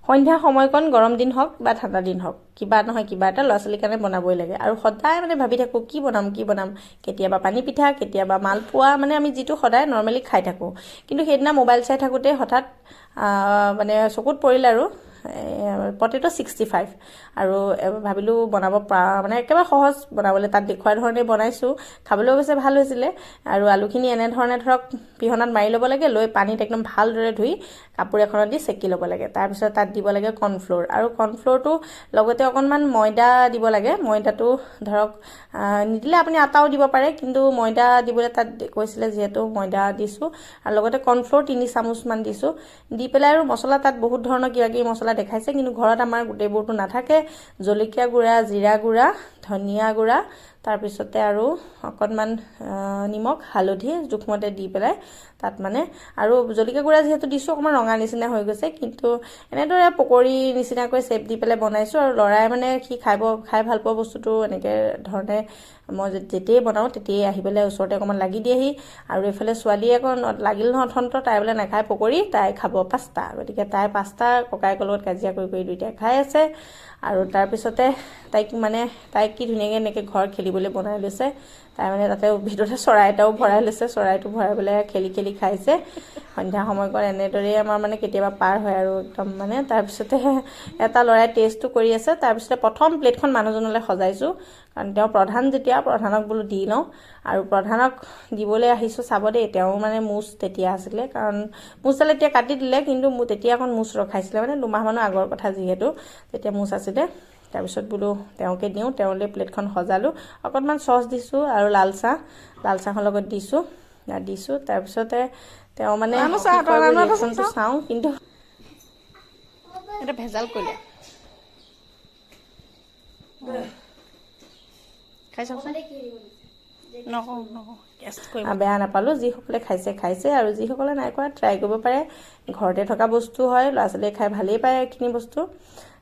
সন্ধ্যা সময়কণ গৰম দিন হওক বা ঠাণ্ডা দিন হওক কিবা নহয় কিবা এটা ল'ৰা ছোৱালীৰ কাৰণে বনাবই লাগে আৰু সদায় মানে ভাবি থাকোঁ কি বনাম কেতিয়াবা পানী পিঠা কেতিয়াবা মালপোৱা মানে আমি যিটো সদায় নৰ্মেলি খাই থাকোঁ কিন্তু সেইদিনা মোবাইল চাই থাকোঁতে হঠাৎ মানে চকুত পৰিল আৰু পটেটো 65 আৰু ভাবিলোঁ বনাব পৰা মানে একেবাৰে সহজ বনাবলৈ তাত দেখুওৱা ধৰণে বনাইছোঁ খাবলৈ অৱশ্যে ভাল হৈছিলে আৰু আলুখিনি এনেধৰণে ধৰক পিহনাত মাৰি ল'ব লাগে লৈ পানীত একদম ভালদৰে ধুই কাপোৰ এখনত দি চেকি ল'ব লাগে তাৰপিছত তাত দিব লাগে কৰ্ণফ্ল'ৰ আৰু কৰ্ণফ্ল'ৰটো লগতে অকণমান ময়দা দিব লাগে ময়দাটো ধৰক নিদিলে আপুনি আটাও দিব পাৰে কিন্তু ময়দা দিবলৈ তাত কৈছিলে যিহেতু ময়দা দিছোঁ আৰু লগতে কৰ্ণফ্ল'ৰ 3 চামুচমান দিছোঁ দি পেলাই আৰু মছলা তাত বহুত ধৰণৰ কিবা কিবি মছলা দেখাইছে কিন্তু ঘৰত আমাৰ গোটেইবোৰটো নাথাকে জলকীয়া গুড়া জিৰা গুড়া ধনিয়া গুড়া তাৰপিছতে আৰু অকণমান নিমখ হালধি জোখমতে দি পেলাই তাত মানে আৰু জলকীয়া গুড়া যিহেতু দিছোঁ অকণমান ৰঙা নিচিনা হৈ গৈছে কিন্তু এনেদৰে পকৰি নিচিনাকৈ চেপ দি পেলাই বনাইছোঁ আৰু ল'ৰাই মানে সি খাই ভাল পোৱা বস্তুটো এনেকৈ ধৰণে মই যেতিয়াই বনাওঁ তেতিয়াই আহি পেলাই ওচৰতে অকণমান লাগি দিয়েহি আৰু এইফালে ছোৱালীয়ে আকৌ লাগিল নহয় অথন্ত তাই বোলে নাখায় পকৰি তাই খাব পাস্তা গতিকে তাই পাস্তা ককায়েকৰ লগত কাজিয়া কৰি দুইটাই খাই আছে আৰু তাৰপিছতে তাইক কি ধুনীয়াকৈ এনেকৈ ঘৰ খেলিবলৈ বনাই লৈছে তাই মানে তাতে ভিতৰতে চৰাই এটাও ভৰাই লৈছে চৰাইটো ভৰাই পেলাই খেলি খাইছে সন্ধ্যা সময়কণ এনেদৰেই আমাৰ মানে কেতিয়াবা পাৰ হয় আৰু একদম মানে তাৰপিছতে এটা ল'ৰাই টেষ্টটো কৰি আছে তাৰপিছতে প্ৰথম প্লেটখন মানুহজনলৈ সজাইছোঁ কাৰণ তেওঁ প্ৰধান যেতিয়া প্ৰধানক বোলো দি লওঁ আৰু প্ৰধানক দিবলৈ আহিছোঁ চাব দেই তেওঁ মানে মুচ তেতিয়া আছিলে কাৰণ মুচডাল এতিয়া কাটি দিলে কিন্তু তেতিয়া অকণ মুচ ৰখাইছিলে মানে 2 মাহমানৰ আগৰ কথা যিহেতু তেতিয়া মুচ আছিলে তাৰপিছত বোলো তেওঁকে দিওঁ তেওঁলৈ প্লেটখন সজালোঁ অকণমান চচ দিছোঁ আৰু লাল চাহৰ লগত দিছোঁ তাৰপিছতে তেওঁ মানে ৰিয়েকশ্যনটো চাওঁ কিন্তু এটা ভেজাল কৰিলে খাই চাওকচোন বেয়া নাপালোঁ যিসকলে খাইছে আৰু যিসকলে নাই কৰা ট্ৰাই কৰিব পাৰে ঘৰতে থকা বস্তু হয় ল'ৰা ছোৱালীয়ে খাই ভালেই পায় এইখিনি বস্তু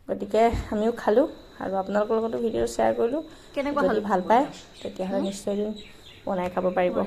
গতিকে আমিও খালোঁ আৰু আপোনালোকৰ লগতো ভিডিঅ' শ্বেয়াৰ কৰিলোঁ যদি ভাল পায় তেতিয়াহ'লে নিশ্চয় বনাই খাব পাৰিব